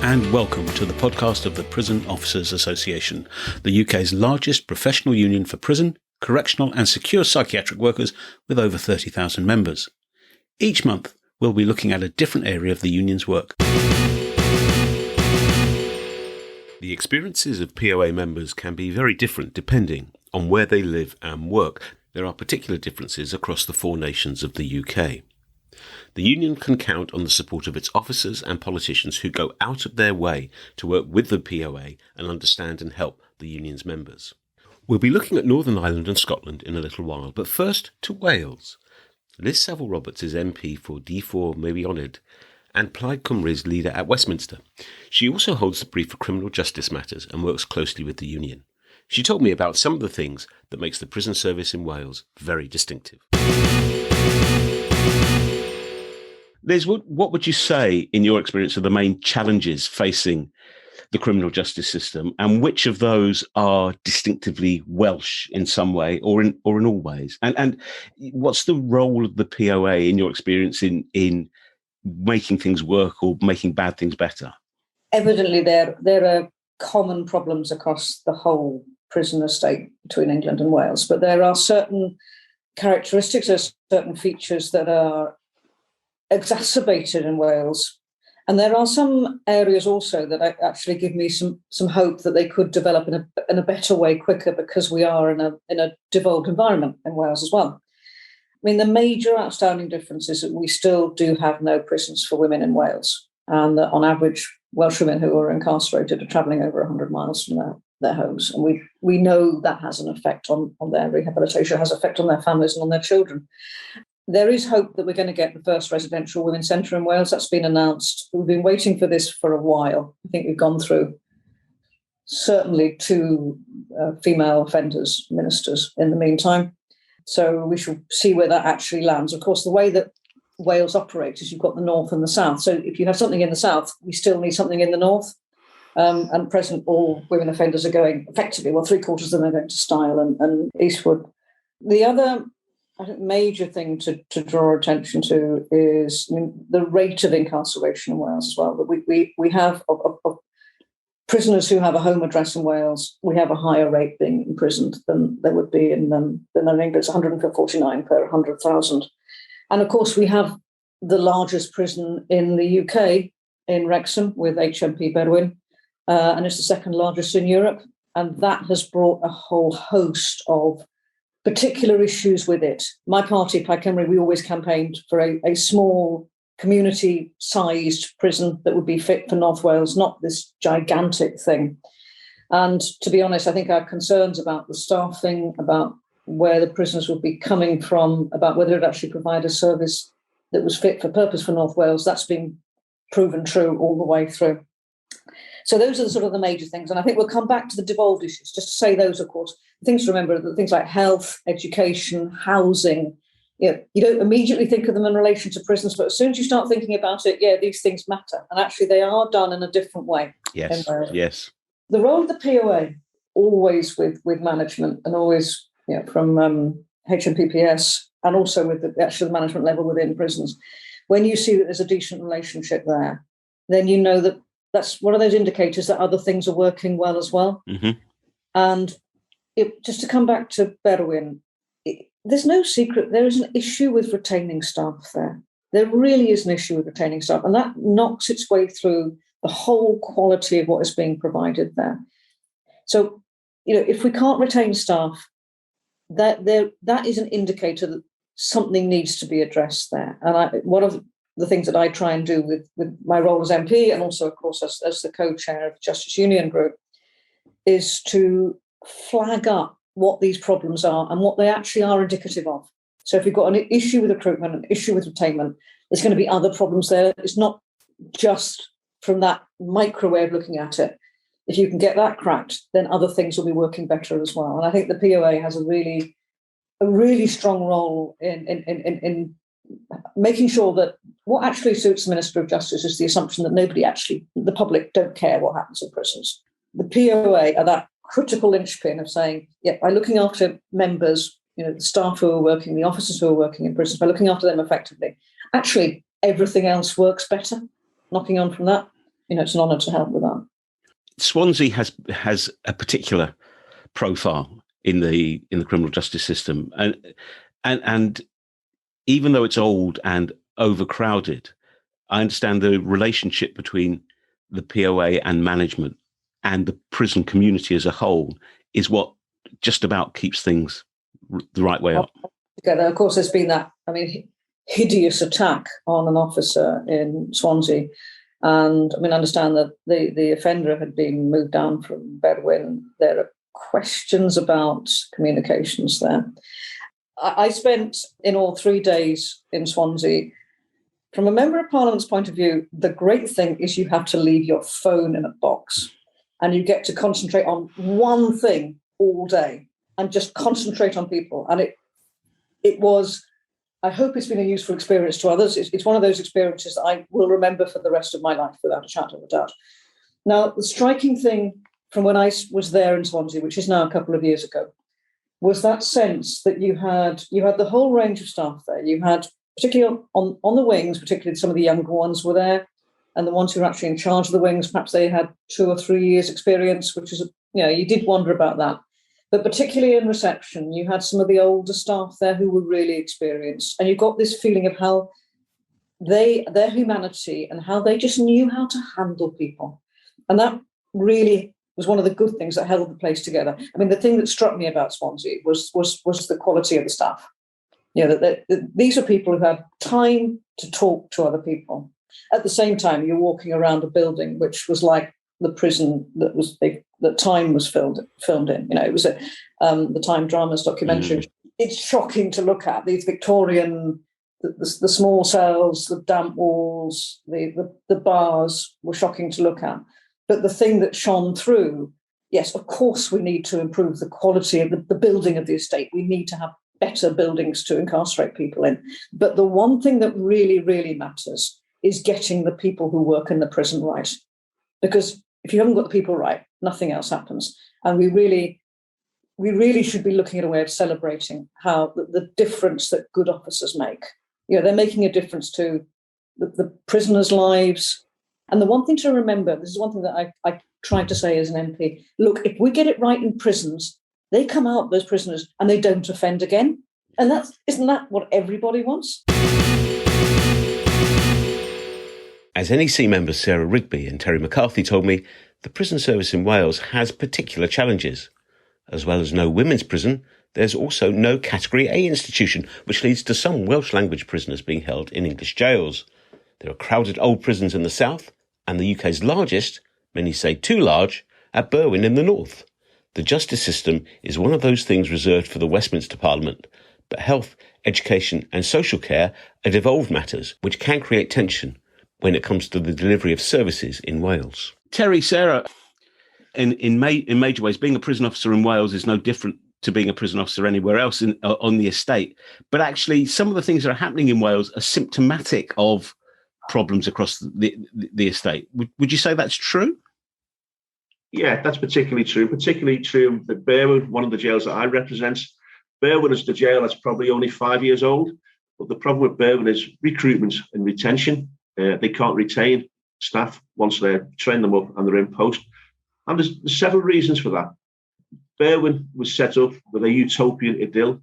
and welcome to the podcast of the Prison Officers Association, the UK's largest professional union for prison, correctional and secure psychiatric workers with over 30,000 members. Each month, we'll be looking at a different area of the union's work. The experiences of POA members can be very different depending on where they live and work. There are particular differences across the four nations of the UK. The union can count on the support of its officers and politicians who go out of their way to work with the POA and understand and help the union's members. We'll be looking at Northern Ireland and Scotland in a little while, but first to Wales. Liz Saville-Roberts is MP for Dwyfor Meirionnydd and Plaid Cymru's leader at Westminster. She also holds the brief for criminal justice matters and works closely with the union. She told me about some of the things that makes the prison service in Wales very distinctive. Liz, what would you say, in your experience, are the main challenges facing the criminal justice system, and which of those are distinctively Welsh in some way or in all ways? And what's the role of the POA in your experience in making things work or making bad things better? Evidently, there are common problems across the whole prison estate between England and Wales, but there are certain characteristics, there's certain features that are exacerbated in Wales. And there are some areas also that actually give me some hope that they could develop in a better way quicker, because we are in a devolved environment in Wales as well. I mean, the major outstanding difference is that we still do have no prisons for women in Wales, and that on average, Welsh women who are incarcerated are travelling over 100 miles from their homes. And we know that has an effect on their rehabilitation, has an effect on their families and on their children. There is hope that we're going to get the first residential women's centre in Wales. That's been announced. We've been waiting for this for a while. I think we've gone through certainly two female offenders ministers in the meantime. So we shall see where that actually lands. Of course, the way that Wales operates is you've got the north and the south. So if you have something in the south, we still need something in the north. And at present, all women offenders are going effectively, well, 3/4 of them are going to Style and Eastwood. The other, I think, major thing to draw attention to is, I mean, the rate of incarceration in Wales as well. That we have of prisoners who have a home address in Wales, we have a higher rate being imprisoned than there would be in England. It's 149 per 100,000. And of course, we have the largest prison in the UK in Wrexham with HMP Berwyn, and it's the second largest in Europe. And that has brought a whole host of particular issues with it. My party, Plaid Cymru, we always campaigned for a small community-sized prison that would be fit for North Wales, not this gigantic thing. And to be honest, I think our concerns about the staffing, about where the prisoners would be coming from, about whether it actually provide a service that was fit for purpose for North Wales, that's been proven true all the way through. So those are sort of the major things. And I think we'll come back to the devolved issues, just to say those, of course. Things to remember, that things like health, education, housing, you don't immediately think of them in relation to prisons, but as soon as you start thinking about it, these things matter. And actually they are done in a different way. Yes, yes. The role of the POA, always with management and always from HMPPS and also with the management level within prisons, when you see that there's a decent relationship there, then you know that that's one of those indicators that other things are working well as well. Mm-hmm. And just to come back to Berwyn, there's no secret. There is an issue with retaining staff there. There really is an issue with retaining staff, and that knocks its way through the whole quality of what is being provided there. So, if we can't retain staff, that is an indicator that something needs to be addressed there. And one of the things that I try and do with my role as MP, and also, of course, as the co-chair of the Justice Union Group, is to flag up what these problems are and what they actually are indicative of. So if you've got an issue with recruitment, an issue with retainment, there's going to be other problems there. It's not just from that micro way of looking at it. If you can get that cracked, then other things will be working better as well. And I think the POA has a really strong role in making sure that what actually suits the Minister of Justice is the assumption that the public don't care what happens in prisons. The POA are that critical linchpin of saying, by looking after members, the staff who are working, the officers who are working in prisons, by looking after them effectively, actually everything else works better, knocking on from that. it's an honour to help with that. Swansea has a particular profile in the criminal justice system, and even though it's old and overcrowded, I understand the relationship between the POA and management and the prison community as a whole is what just about keeps things the right way up. Together, of course, there's been that, hideous attack on an officer in Swansea. And I understand that the offender had been moved down from Berwyn. There are questions about communications there. I spent in all 3 days in Swansea. From a Member of Parliament's point of view, the great thing is you have to leave your phone in a box and you get to concentrate on one thing all day and just concentrate on people. And it was, I hope it's been a useful experience to others. It's one of those experiences that I will remember for the rest of my life without a shadow of a doubt. Now, the striking thing from when I was there in Swansea, which is now a couple of years ago, was that sense that you had the whole range of staff there. You had, particularly on the wings, particularly some of the younger ones were there, and the ones who were actually in charge of the wings, perhaps they had 2 or 3 years experience, which is, you did wonder about that. But particularly in reception, you had some of the older staff there who were really experienced, and you got this feeling of how their humanity and how they just knew how to handle people. And that really was one of the good things that held the place together. The thing that struck me about Swansea was the quality of the staff. These are people who had time to talk to other people. At the same time, you're walking around a building which was like the prison that Time was filmed in. It was the Time Dramas documentary. It's shocking to look at these Victorian, the small cells, the damp walls, the bars were shocking to look at. But the thing that shone through, yes, of course, we need to improve the quality of the building of the estate. We need to have better buildings to incarcerate people in. But the one thing that really, really matters is getting the people who work in the prison right. Because if you haven't got the people right, nothing else happens. And we really should be looking at a way of celebrating how the difference that good officers make. They're making a difference to the prisoners' lives. And the one thing to remember, this is one thing that I tried to say as an MP, look, if we get it right in prisons, they come out, those prisoners, and they don't offend again. And isn't that what everybody wants? As NEC members Sarah Rigby and Terry McCarthy told me, the prison service in Wales has particular challenges. As well as no women's prison, there's also no Category A institution, which leads to some Welsh language prisoners being held in English jails. There are crowded old prisons in the south, and the UK's largest, many say too large, at Berwyn in the north. The justice system is one of those things reserved for the Westminster Parliament, but health, education and social care are devolved matters which can create tension when it comes to the delivery of services in Wales. Terry, Sarah, in major ways, being a prison officer in Wales is no different to being a prison officer anywhere else on the estate. But actually, some of the things that are happening in Wales are symptomatic of problems across the estate. Would you say that's true? Yeah, that's particularly true. Particularly true that Berwyn, one of the jails that I represent, Berwyn is the jail that's probably only 5 years old. But the problem with Berwyn is recruitment and retention. They can't retain staff once they train them up and they're in post. And there's several reasons for that. Berwyn was set up with a utopian idyll,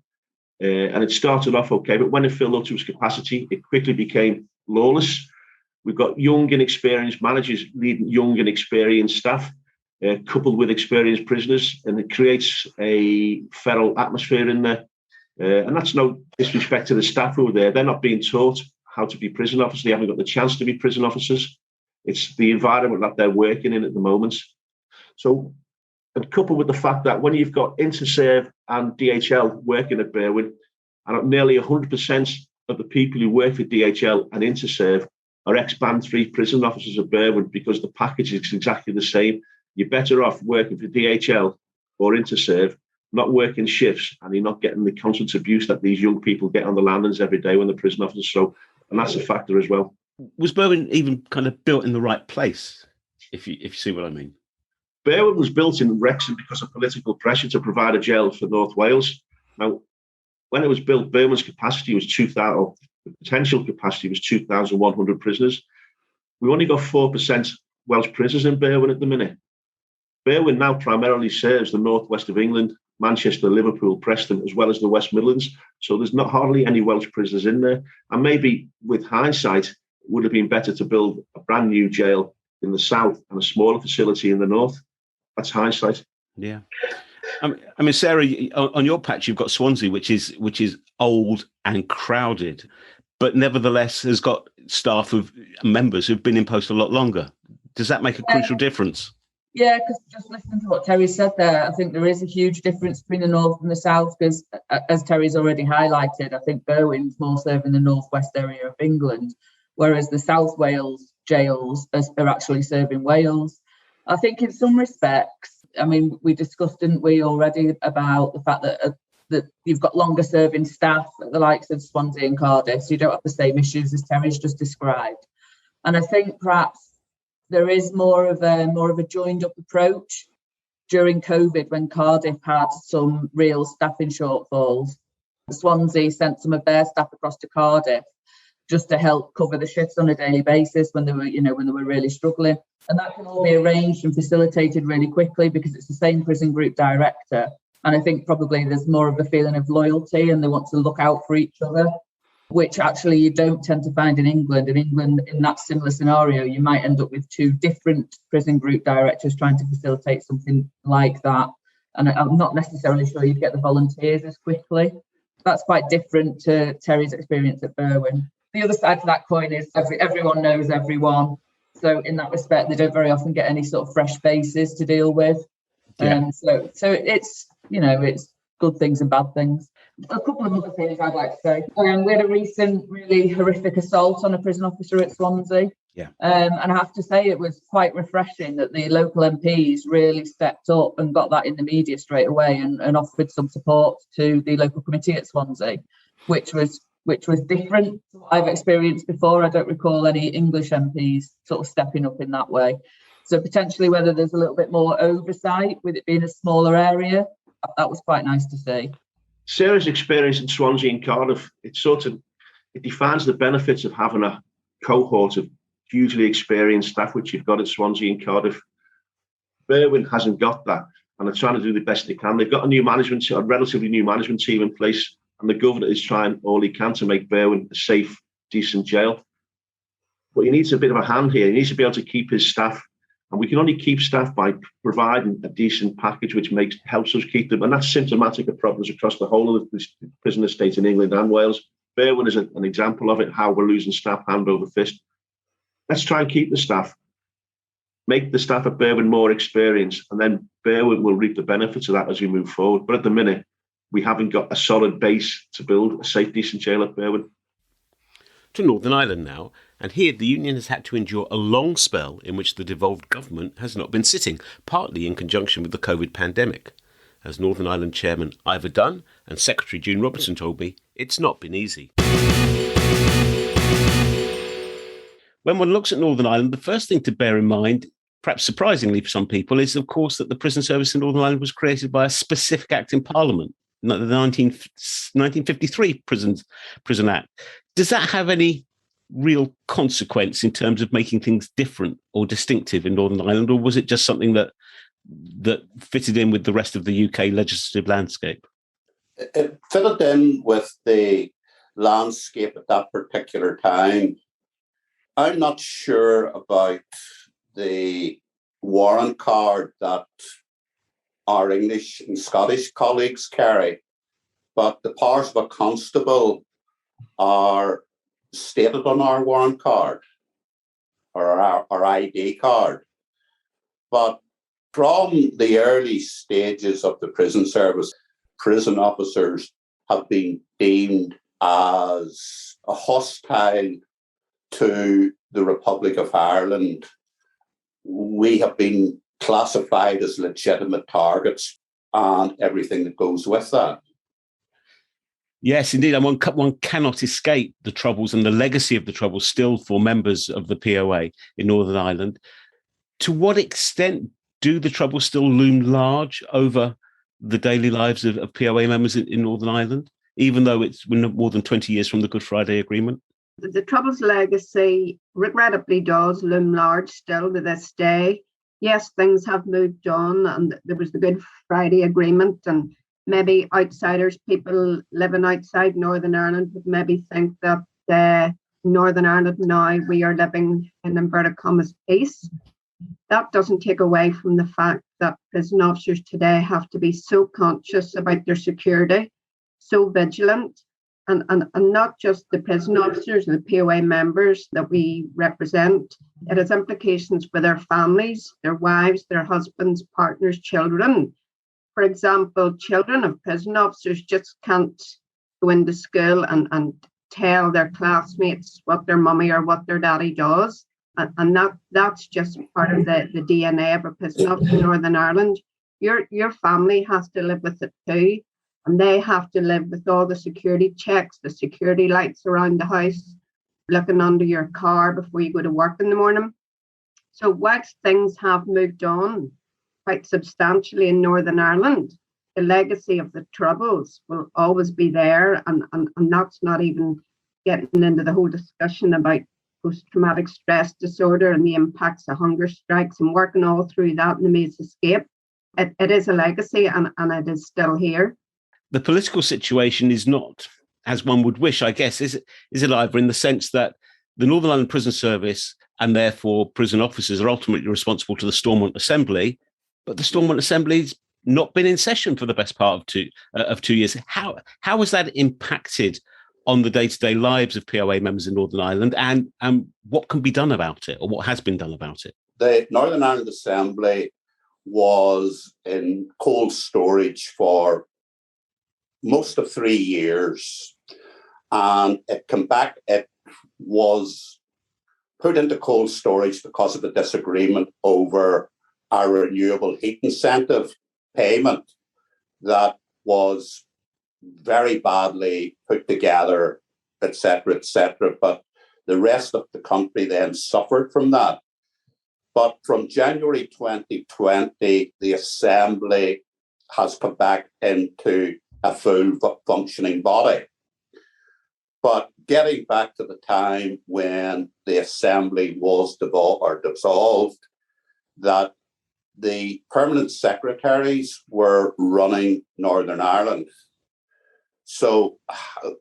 and it started off okay, but when it filled up to its capacity, it quickly became lawless. We've got young, inexperienced managers leading young, inexperienced staff, coupled with experienced prisoners, and it creates a feral atmosphere in there. And that's no disrespect to the staff who are there. They're not being taught how to be prison officers. They haven't got the chance to be prison officers. It's the environment that they're working in at the moment. So, and coupled with the fact that when you've got Interserve and DHL working at Berwyn, and nearly 100% of the people who work for DHL and Interserve are ex-Band 3 prison officers at Berwyn because the package is exactly the same. You're better off working for DHL or Interserve, not working shifts, and you're not getting the constant abuse that these young people get on the landings every day when they're prison officers. So, and that's a factor as well. Was Berwyn even kind of built in the right place, if you see what I mean? Berwyn was built in Wrexham because of political pressure to provide a jail for North Wales. Now, when it was built, Berwyn's capacity was 2,000, or the potential capacity was 2,100 prisoners. We only got 4% Welsh prisoners in Berwyn at the minute. Berwyn now primarily serves the northwest of England, Manchester, Liverpool, Preston, as well as the West Midlands. So there's not hardly any Welsh prisoners in there. And maybe with hindsight, it would have been better to build a brand new jail in the south and a smaller facility in the north. That's hindsight. Yeah. I mean, Sarah, on your patch, you've got Swansea, which is old and crowded, but nevertheless has got staff of members who've been in post a lot longer. Does that make a crucial difference? Yeah, because just listening to what Terry said there, I think there is a huge difference between the north and the south, because as Terry's already highlighted, I think Berwyn's more serving the northwest area of England, whereas the South Wales jails are actually serving Wales. I think in some respects, I mean, we discussed, didn't we, already about the fact that you've got longer serving staff at the likes of Swansea and Cardiff, so you don't have the same issues as Terry's just described. And I think perhaps there is more of a joined up approach during COVID, when Cardiff had some real staffing shortfalls. Swansea sent some of their staff across to Cardiff just to help cover the shifts on a daily basis when they were really struggling. And that can all be arranged and facilitated really quickly because it's the same prison group director. And I think probably there's more of a feeling of loyalty and they want to look out for each other, which actually you don't tend to find in England. In England, in that similar scenario, you might end up with two different prison group directors trying to facilitate something like that. And I'm not necessarily sure you'd get the volunteers as quickly. That's quite different to Terry's experience at Berwyn. The other side to that coin is everyone knows everyone. So in that respect, they don't very often get any sort of fresh faces to deal with. Yeah. So it's, it's good things and bad things. A couple of other things I'd like to say. We had a recent really horrific assault on a prison officer at Swansea. Yeah. And I have to say it was quite refreshing that the local MPs really stepped up and got that in the media straight away and offered some support to the local committee at Swansea, which was different to what I've experienced before. I don't recall any English MPs sort of stepping up in that way. So potentially whether there's a little bit more oversight with it being a smaller area, that was quite nice to see. Sarah's experience in Swansea and Cardiff, it defines the benefits of having a cohort of hugely experienced staff, which you've got at Swansea and Cardiff. Berwyn hasn't got that, and they're trying to do the best they can. They've got a relatively new management team in place, and the governor is trying all he can to make Berwyn a safe, decent jail. But he needs a bit of a hand here. He needs to be able to keep his staff. And we can only keep staff by providing a decent package, which helps us keep them. And that's symptomatic of problems across the whole of the prison estate in England and Wales. Berwyn is an example of it, how we're losing staff hand over fist. Let's try and keep the staff, make the staff at Berwyn more experienced, and then Berwyn will reap the benefits of that as we move forward. But at the minute, we haven't got a solid base to build a safe, decent jail at Berwyn. To Northern Ireland now, and here the union has had to endure a long spell in which the devolved government has not been sitting, partly in conjunction with the COVID pandemic. As Northern Ireland Chairman Ivor Dunne and Secretary June Robertson told me, it's not been easy. When one looks at Northern Ireland, the first thing to bear in mind, perhaps surprisingly for some people, is of course that the prison service in Northern Ireland was created by a specific act in Parliament, the 1953 Prison Act. Does that have any real consequence in terms of making things different or distinctive in Northern Ireland, or was it just something that fitted in with the rest of the UK legislative landscape? It fitted in with the landscape at that particular time. I'm not sure about the warrant card that our English and Scottish colleagues carry, but the powers of a constable are stated on our warrant card or our ID card. But from the early stages of the prison service, prison officers have been deemed as a hostile to the Republic of Ireland. We have been classified as legitimate targets and everything that goes with that. Yes, indeed. And one cannot escape the troubles and the legacy of the troubles still for members of the POA in Northern Ireland. To what extent do the troubles still loom large over the daily lives of POA members in Northern Ireland, even though it's more than 20 years from the Good Friday Agreement? The Trouble's legacy regrettably does loom large still to this day. Yes, things have moved on, and there was the Good Friday Agreement, and maybe outsiders, people living outside Northern Ireland, would maybe think that Northern Ireland now we are living in inverted commas peace. That doesn't take away from the fact that prison officers today have to be so conscious about their security, so vigilant, and not just the prison officers and the POA members that we represent. It has implications for their families, their wives, their husbands, partners, children. For example, children of prison officers just can't go into school and tell their classmates what their mummy or what their daddy does. And that's just part of the DNA of a prison officer in Northern Ireland. Your family has to live with it too. And they have to live with all the security checks, the security lights around the house, looking under your car before you go to work in the morning. So whilst things have moved on quite substantially in Northern Ireland, the legacy of the Troubles will always be there. And that's not even getting into the whole discussion about post-traumatic stress disorder and the impacts of hunger strikes and working all through that and the Maid's Escape. It is a legacy and it is still here. The political situation is not as one would wish, I guess, is it, Ivor, in the sense that the Northern Ireland Prison Service and therefore prison officers are ultimately responsible to the Stormont Assembly, but the Stormont Assembly's not been in session for the best part of 2 years. How has that impacted on the day-to-day lives of POA members in Northern Ireland, and what can be done about it, or what has been done about it? The Northern Ireland Assembly was in cold storage for most of 3 years, and it came back. It was put into cold storage because of a disagreement over our renewable heat incentive payment that was very badly put together, etc., etc. But the rest of the country then suffered from that. But from January 2020, the Assembly has come back into a full functioning body. But getting back to the time when the Assembly was dissolved, that the permanent secretaries were running Northern Ireland. So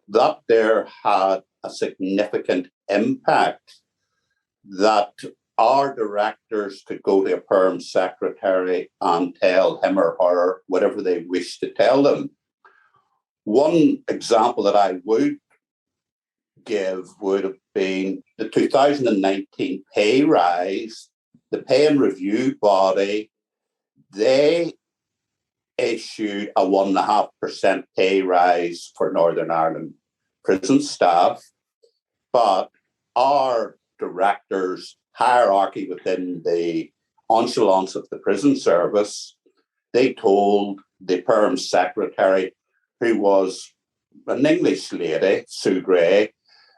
that there had a significant impact, that our directors could go to a perm secretary and tell him or her whatever they wish to tell them. One example that I would give would have been the 2019 pay rise. The pay and review body, they issued a 1.5% pay rise for Northern Ireland prison staff, but our directors' hierarchy within the echelons of the prison service, they told the perm secretary, who was an English lady, Sue Gray,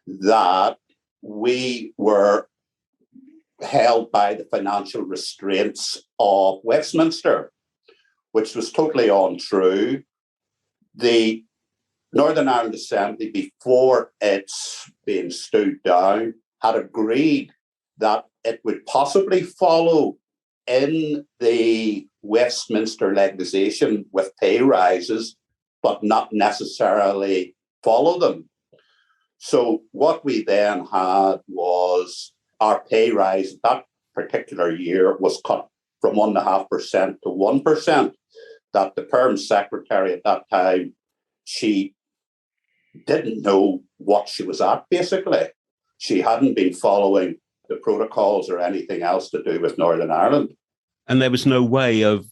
that we were held by the financial restraints of Westminster, which was totally untrue. The Northern Ireland Assembly, before it's been stood down, had agreed that it would possibly follow in the Westminster legislation with pay rises, but not necessarily follow them. So what we then had was our pay rise that particular year was cut from 1.5% to 1%. That the perm secretary at that time, she didn't know what she was at, basically. She hadn't been following the protocols or anything else to do with Northern Ireland. And there was no way of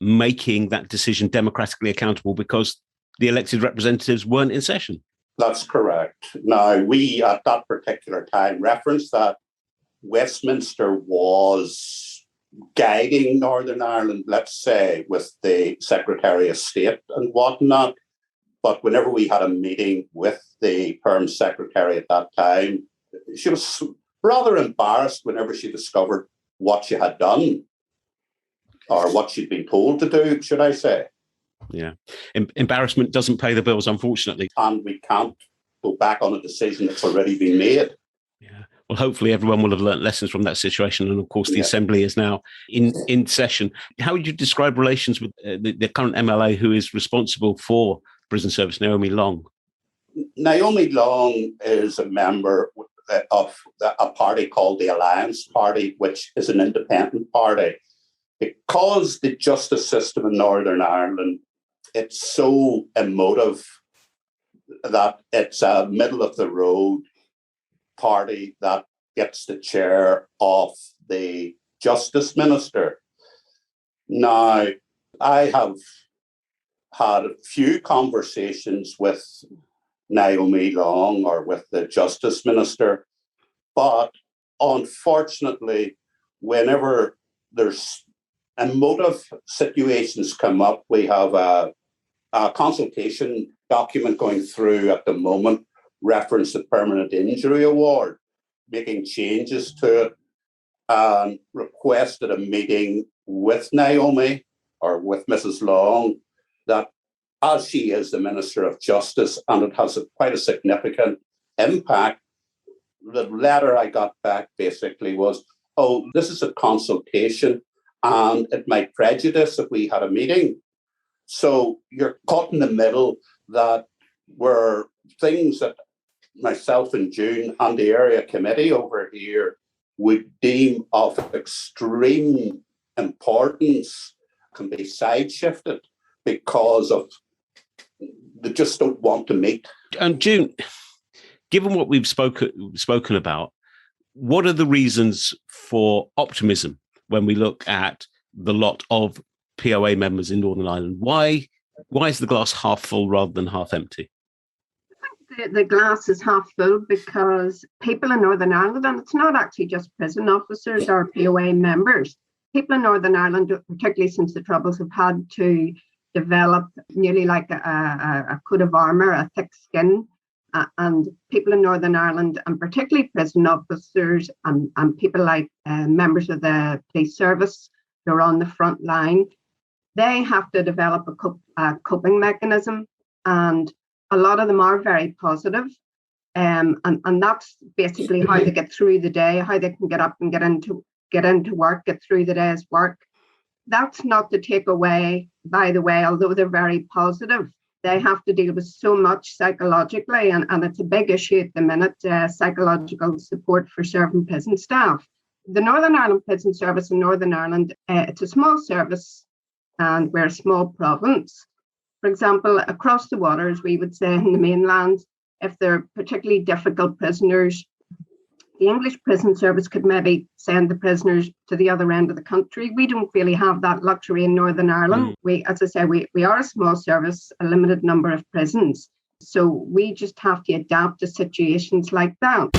making that decision democratically accountable because the elected representatives weren't in session. That's correct. Now, we at that particular time referenced that Westminster was guiding Northern Ireland, let's say, with the Secretary of State and whatnot. But whenever we had a meeting with the perm secretary at that time, she was rather embarrassed whenever she discovered what she had done, or what she'd been told to do, should I say. Yeah. Embarrassment doesn't pay the bills, unfortunately. And we can't go back on a decision that's already been made. Yeah. Well, hopefully everyone will have learnt lessons from that situation. And of course, the Assembly is now in session. How would you describe relations with the current MLA who is responsible for prison service, Naomi Long? Naomi Long is a member of a party called the Alliance Party, which is an independent party. Because the justice system in Northern Ireland, it's so emotive that it's a middle-of-the-road party that gets the chair of the Justice Minister. Now, I have had a few conversations with Naomi Long or with the Justice Minister, but unfortunately, whenever there's emotive situations come up, we have a consultation document going through at the moment, reference the Permanent Injury Award, making changes to it, and requested a meeting with Naomi or with Mrs. Long, that as she is the Minister of Justice and it has quite a significant impact, the letter I got back basically was, oh, this is a consultation and it might prejudice if we had a meeting. So you're caught in the middle, that were things that myself and June and the area committee over here would deem of extreme importance can be side-shifted because of they just don't want to meet. And June, given what we've spoken about, what are the reasons for optimism when we look at the lot of POA members in Northern Ireland? Why is the glass half full rather than half empty? I think the glass is half full because people in Northern Ireland, and it's not actually just prison officers or POA members, people in Northern Ireland, particularly since the Troubles, have had to develop nearly like a coat of armour, a thick skin. And people in Northern Ireland, and particularly prison officers and people like members of the police service who are on the front line, they have to develop a coping mechanism. And a lot of them are very positive. And that's basically how they get through the day, how they can get up and get into work, get through the day's work. That's not to take away, by the way, although they're very positive, they have to deal with so much psychologically, and it's a big issue at the minute, psychological support for serving prison staff. The Northern Ireland Prison Service in Northern Ireland, it's a small service and we're a small province. For example, across the waters, we would say in the mainland, if they're particularly difficult prisoners, the English Prison Service could maybe send the prisoners to the other end of the country. We don't really have that luxury in Northern Ireland. As I say, we are a small service, a limited number of prisons. So we just have to adapt to situations like that.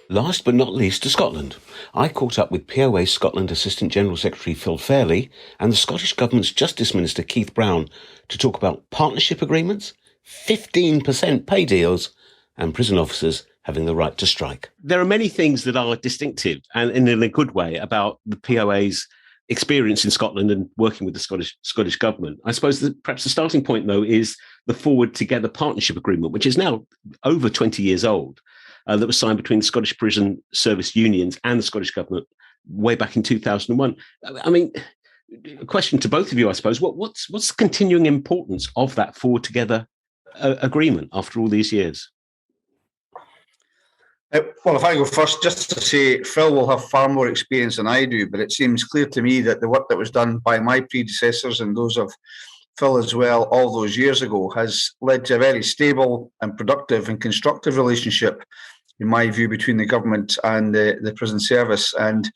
Last but not least, to Scotland. I caught up with POA Scotland Assistant General Secretary Phil Fairlie and the Scottish Government's Justice Minister Keith Brown to talk about partnership agreements, 15% pay deals, and prison officers having the right to strike. There are many things that are distinctive and in a good way about the POA's experience in Scotland and working with the Scottish Government. I suppose that perhaps the starting point, though, is the Forward Together Partnership Agreement, which is now over 20 years old, that was signed between the Scottish Prison Service Unions and the Scottish Government way back in 2001. I mean, a question to both of you, I suppose. What's the continuing importance of that Forward Together agreement after all these years? Well, if I go first, just to say, Phil will have far more experience than I do, but it seems clear to me that the work that was done by my predecessors and those of Phil as well all those years ago has led to a very stable and productive and constructive relationship, in my view, between the government and the prison service. And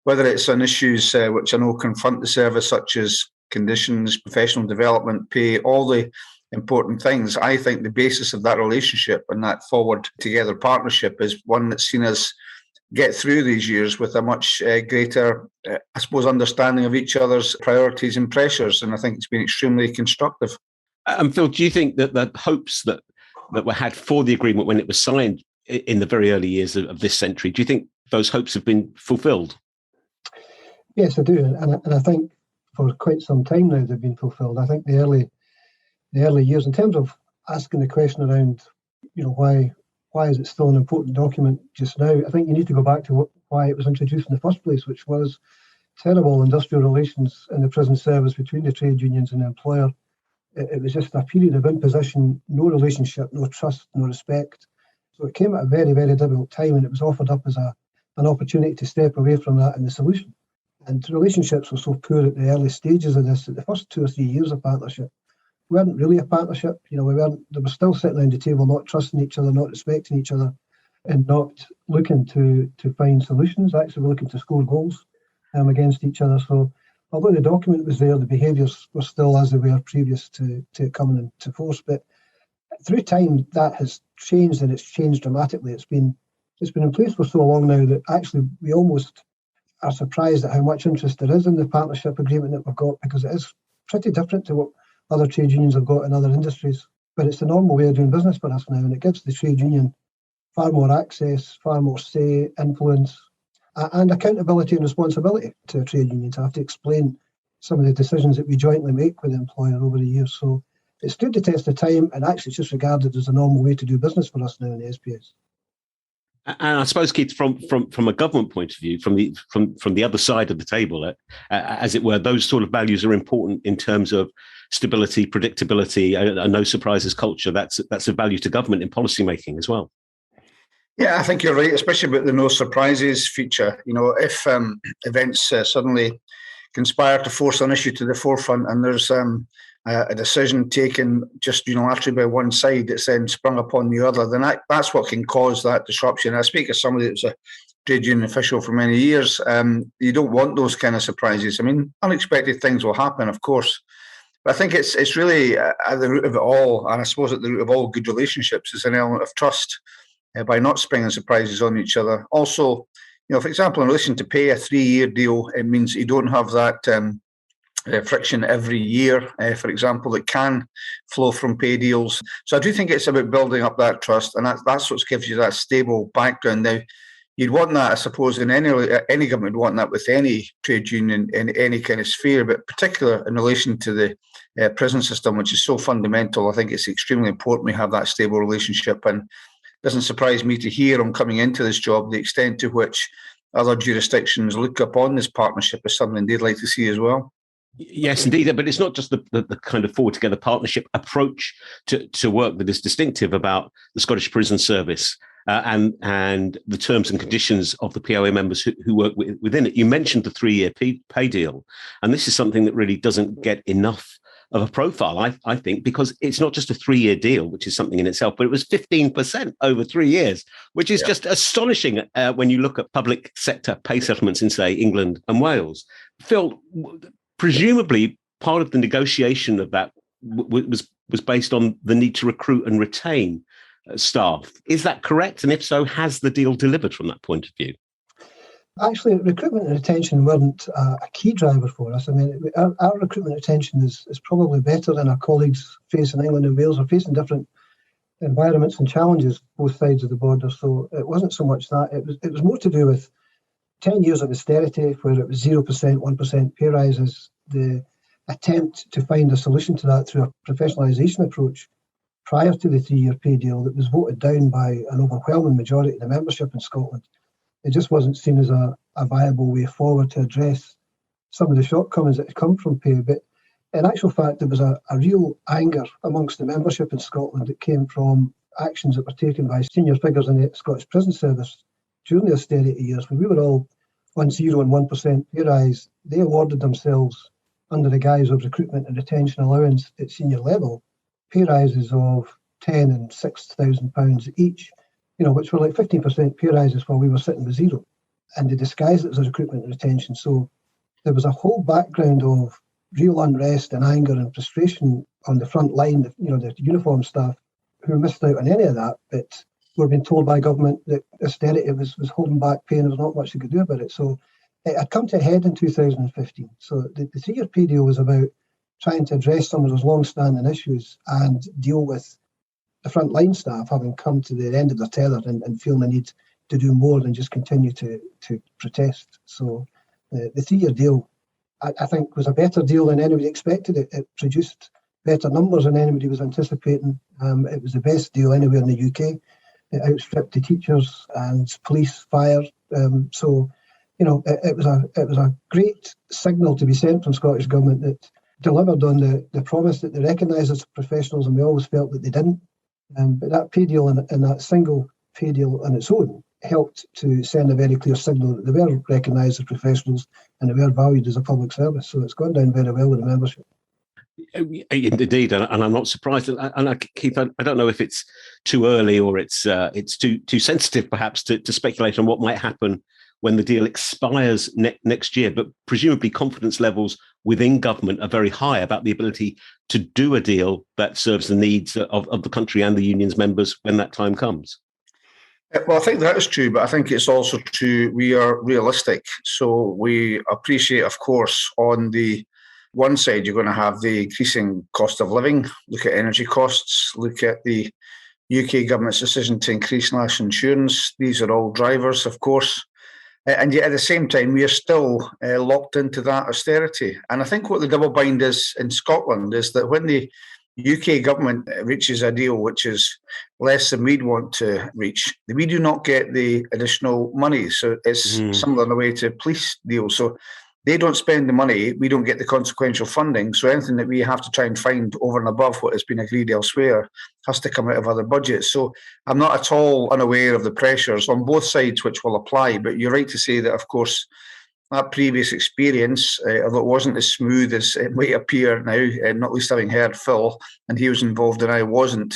whether it's on issues which I know confront the service, such as conditions, professional development, pay, all the important things, I think the basis of that relationship and that Forward Together partnership is one that's seen us get through these years with a much greater, I suppose, understanding of each other's priorities and pressures. And I think it's been extremely constructive. Phil, do you think that the hopes that were had for the agreement when it was signed in the very early years of this century, do you think those hopes have been fulfilled? Yes, I do. And I think for quite some time now they've been fulfilled. I think the early years, in terms of asking the question around, why is it still an important document just now? I think you need to go back to why it was introduced in the first place, which was terrible industrial relations in the prison service between the trade unions and the employer. It was just a period of imposition, no relationship, no trust, no respect. So it came at a very, very difficult time, and it was offered up as an opportunity to step away from that and the solution. And relationships were so poor at the early stages of this, that the first 2 or 3 years of partnership weren't really a partnership. They were still sitting around the table, not trusting each other, not respecting each other, and not looking to find solutions. Actually, we're looking to score goals against each other. So although the document was there, the behaviours were still as they were previous to it coming into force. But through time, that has changed, and it's changed dramatically. It's been in place for so long now that actually we almost are surprised at how much interest there is in the partnership agreement that we've got, because it is pretty different to what other trade unions have got in other industries. But it's the normal way of doing business for us now, and it gives the trade union far more access, far more say, influence, and accountability and responsibility to a trade union to have to explain some of the decisions that we jointly make with the employer over the years. So it stood the test of time, and actually it's just regarded as a normal way to do business for us now in the SPS. And I suppose, Keith, from a government point of view, from the other side of the table, as it were, those sort of values are important in terms of stability, predictability, a no surprises culture. That's a value to government in policy making as well. Yeah, I think you're right, especially about the no surprises feature. If events suddenly conspire to force an issue to the forefront, and there's a decision taken just unilaterally by one side that's then sprung upon the other, then that's what can cause that disruption. I speak as somebody that was a trade union official for many years. You don't want those kind of surprises. I mean, unexpected things will happen, of course, but I think it's really at the root of it all, and I suppose at the root of all good relationships is an element of trust by not springing surprises on each other. Also, for example, in relation to pay, a 3-year deal, it means you don't have that friction every year, for example, that can flow from pay deals. So I do think it's about building up that trust, and that's what gives you that stable background. Now, you'd want that, I suppose, in any government would want that with any trade union in any kind of sphere, but particular in relation to the prison system, which is so fundamental. I think it's extremely important we have that stable relationship, and it doesn't surprise me to hear on coming into this job the extent to which other jurisdictions look upon this partnership as something they'd like to see as well. Yes, indeed. But it's not just the kind of forward together partnership approach to work that is distinctive about the Scottish Prison Service and the terms and conditions of the POA members who work within it. You mentioned the 3-year pay deal, and this is something that really doesn't get enough of a profile, I think, because it's not just a 3-year deal, which is something in itself, but it was 15% over 3 years, which is just astonishing when you look at public sector pay settlements in, say, England and Wales. Phil, presumably part of the negotiation of that was based on the need to recruit and retain staff. Is that correct? And if so, has the deal delivered from that point of view? Actually, recruitment and retention weren't a key driver for us. I mean, our recruitment and retention is probably better than our colleagues face in England and Wales. Are facing different environments and challenges both sides of the border. So it wasn't so much that. It was more to do with 10 years of austerity, where it was 0%, 1% pay rises. The attempt to find a solution to that through a professionalisation approach prior to the 3-year pay deal that was voted down by an overwhelming majority of the membership in Scotland. It just wasn't seen as a viable way forward to address some of the shortcomings that had come from pay. But in actual fact, there was a real anger amongst the membership in Scotland that came from actions that were taken by senior figures in the Scottish Prison Service during the austerity years, when we were all on 0 and 1% pay rise. They awarded themselves, under the guise of recruitment and retention allowance at senior level, pay rises of £10,000 and £6,000 each, which were like 15% pay rises while we were sitting with 0. And they disguised it as a recruitment and retention. So there was a whole background of real unrest and anger and frustration on the front line, the uniform staff who missed out on any of that, but were being told by government that austerity was holding back pay and there was not much they could do about it. So it had come to a head in 2015. So the 3-year pay deal was about trying to address some of those long-standing issues and deal with the frontline staff having come to the end of their tether and feeling the need to do more than just continue to protest. So the 3-year deal, I think, was a better deal than anybody expected. It produced better numbers than anybody was anticipating. It was the best deal anywhere in the UK. It outstripped the teachers and police, fire. So, you know, it was a great signal to be sent from Scottish Government that delivered on the promise that they recognised as professionals, and we always felt that they didn't. But that pay deal and that single pay deal on its own helped to send a very clear signal that they were recognised as professionals and they were valued as a public service. So it's gone down very well with the membership. Indeed, and I'm not surprised. And Keith, I don't know if it's too early or it's too sensitive, perhaps, to speculate on what might happen when the deal expires next year. But presumably, confidence levels within government are very high about the ability to do a deal that serves the needs of the country and the union's members when that time comes. Well, I think that is true, but I think it's also true we are realistic. So we appreciate, of course, on the one side, you're going to have the increasing cost of living, look at energy costs, look at the UK government's decision to increase national insurance. These are all drivers, of course. And yet at the same time, we are still locked into that austerity. And I think what the double bind is in Scotland is that when the UK government reaches a deal which is less than we'd want to reach, we do not get the additional money. So it's similar in a way to police deals. So they don't spend the money, we don't get the consequential funding. So anything that we have to try and find over and above what has been agreed elsewhere has to come out of other budgets. So I'm not at all unaware of the pressures on both sides which will apply. But you're right to say that, of course, that previous experience, although it wasn't as smooth as it might appear now, not least having heard Phil, and he was involved and I wasn't,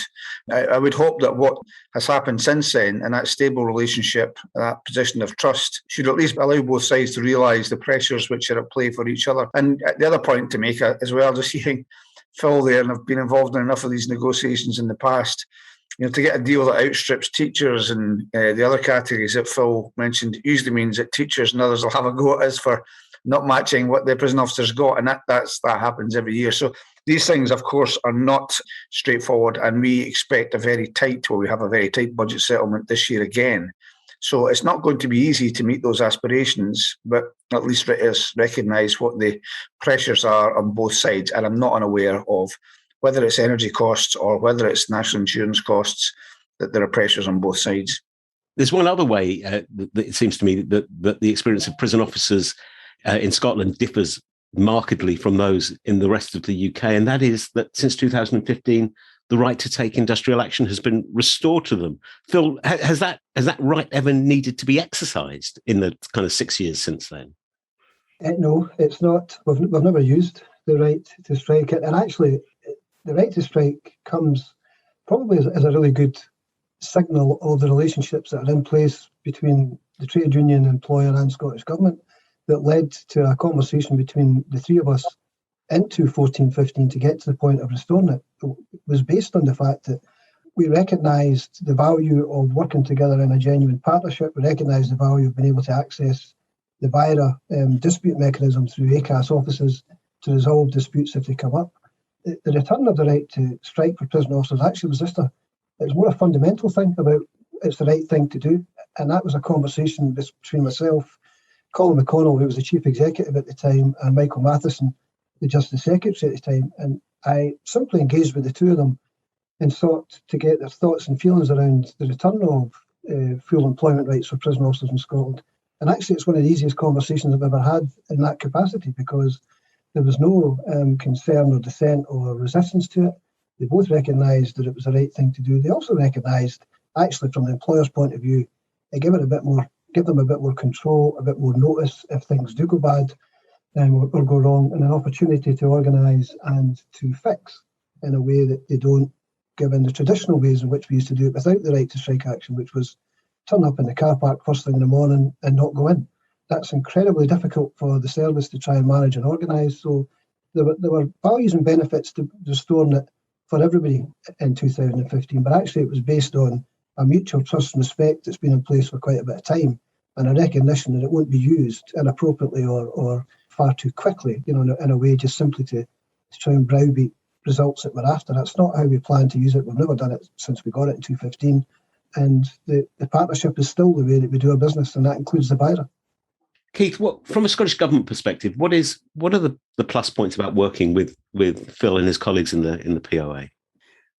I would hope that what has happened since then and that stable relationship, that position of trust, should at least allow both sides to realise the pressures which are at play for each other. And the other point to make as well, just hearing Phil there, and I've been involved in enough of these negotiations in the past, you know, to get a deal that outstrips teachers and the other categories that Phil mentioned usually means that teachers and others will have a go at us for not matching what the prison officers got, and that happens every year. So these things, of course, are not straightforward, and we expect we have a very tight budget settlement this year again. So it's not going to be easy to meet those aspirations, but at least let us recognise what the pressures are on both sides, and I'm not unaware of whether it's energy costs or whether it's national insurance costs, that there are pressures on both sides. There's one other way that it seems to me that the experience of prison officers in Scotland differs markedly from those in the rest of the UK, and that is that since 2015, the right to take industrial action has been restored to them. Phil, has that right ever needed to be exercised in the kind of 6 years since then? No, it's not. We've never used the right to strike it, and actually, the right to strike comes probably as a really good signal of the relationships that are in place between the trade union, employer and Scottish Government that led to a conversation between the three of us into 14-15 to get to the point of restoring it. It was based on the fact that we recognised the value of working together in a genuine partnership. We recognised the value of being able to access the VIRA dispute mechanism through ACAS offices to resolve disputes if they come up. The return of the right to strike for prison officers actually was it was more a fundamental thing about it's the right thing to do. And that was a conversation between myself, Colin McConnell, who was the chief executive at the time, and Michael Matheson, the Justice Secretary at the time. And I simply engaged with the two of them and sought to get their thoughts and feelings around the return of full employment rights for prison officers in Scotland. And actually, it's one of the easiest conversations I've ever had in that capacity, because there was no concern or dissent or resistance to it. They both recognised that it was the right thing to do. They also recognised, actually, from the employer's point of view, give them a bit more control, a bit more notice if things do go bad or go wrong, and an opportunity to organise and to fix in a way that they don't give in the traditional ways in which we used to do it without the right to strike action, which was turn up in the car park first thing in the morning and not go in. That's incredibly difficult for the service to try and manage and organise. So there were values and benefits to restoring it for everybody in 2015, but actually it was based on a mutual trust and respect that's been in place for quite a bit of time, and a recognition that it won't be used inappropriately or far too quickly, in a way just simply to try and browbeat results that we're after. That's not how we plan to use it. We've never done it since we got it in 2015, and the partnership is still the way that we do our business, and that includes the VIRA. Keith, from a Scottish Government perspective, what are the plus points about working with Phil and his colleagues in the POA?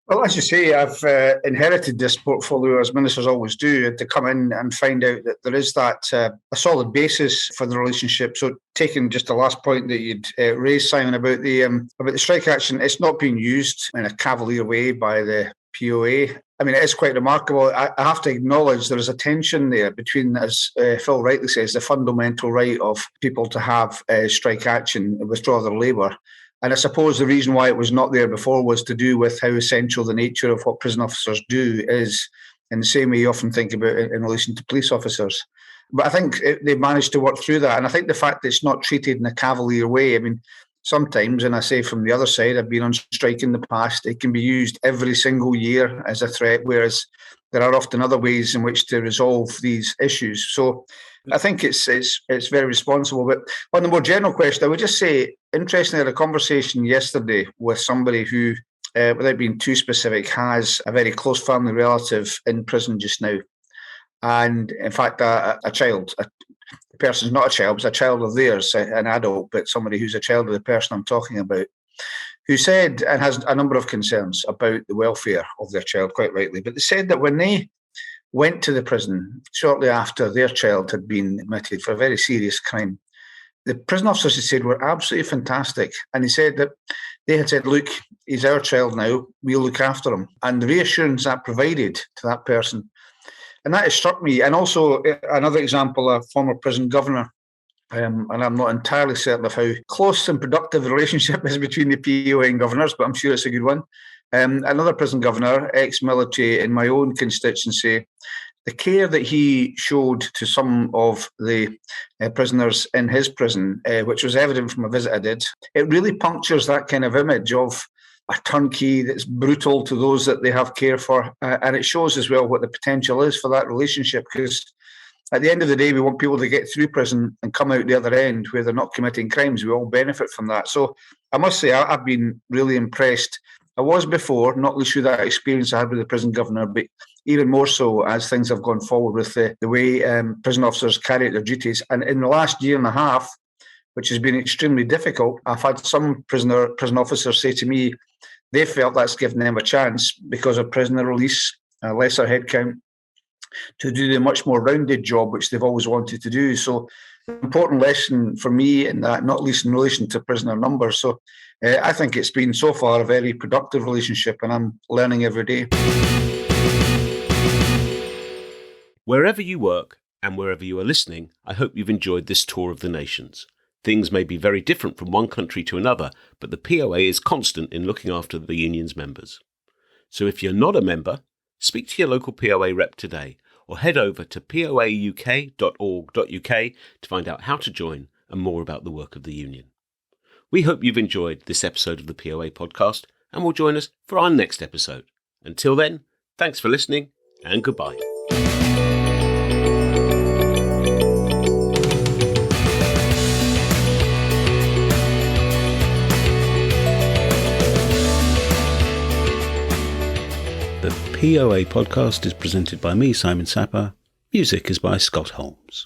Well, as you say, I've inherited this portfolio, as ministers always do, to come in and find out that there is that a solid basis for the relationship. So, taking just the last point that you'd raised, Simon, about the strike action, it's not being used in a cavalier way by the POA. I mean, it is quite remarkable. I have to acknowledge there is a tension there between, as Phil rightly says, the fundamental right of people to have strike action and withdraw their labour. And I suppose the reason why it was not there before was to do with how essential the nature of what prison officers do is, in the same way you often think about it in relation to police officers. But I think they've managed to work through that. And I think the fact that it's not treated in a cavalier way, I mean, sometimes, and I say from the other side, I've been on strike in the past, it can be used every single year as a threat, whereas there are often other ways in which to resolve these issues. So I think it's very responsible. But on the more general question, I would just say, interestingly, I had a conversation yesterday with somebody who, without being too specific, has a very close family relative in prison just now. And in fact, a child, the person's not a child, it's a child of theirs, an adult, but somebody who's a child of the person I'm talking about, who said, and has a number of concerns about the welfare of their child, quite rightly, but they said that when they went to the prison shortly after their child had been admitted for a very serious crime, the prison officers, he said, were absolutely fantastic. And he said that they had said, look, he's our child now, we'll look after him. And the reassurance that provided to that person, and that has struck me. And also another example, a former prison governor, and I'm not entirely certain of how close and productive the relationship is between the POA and governors, but I'm sure it's a good one. Another prison governor, ex-military in my own constituency, the care that he showed to some of the prisoners in his prison, which was evident from a visit I did, it really punctures that kind of image of a turnkey that's brutal to those that they have care for. And it shows as well what the potential is for that relationship, because at the end of the day, we want people to get through prison and come out the other end where they're not committing crimes. We all benefit from that. So I must say, I've been really impressed. I was before, not least through that experience I had with the prison governor, but even more so as things have gone forward with the way prison officers carry out their duties. And in the last year and a half, which has been extremely difficult, I've had some prison officers say to me they felt that's given them a chance because of prisoner release, a lesser headcount, to do the much more rounded job which they've always wanted to do. So an important lesson for me in that, not least in relation to prisoner numbers. So I think it's been so far a very productive relationship, and I'm learning every day. Wherever you work and wherever you are listening, I hope you've enjoyed this tour of the nations. Things may be very different from one country to another, but the POA is constant in looking after the union's members. So if you're not a member, speak to your local POA rep today, or head over to poauk.org.uk to find out how to join and more about the work of the union. We hope you've enjoyed this episode of the POA podcast and will join us for our next episode. Until then, thanks for listening and goodbye. The POA podcast is presented by me, Simon Sapper. Music is by Scott Holmes.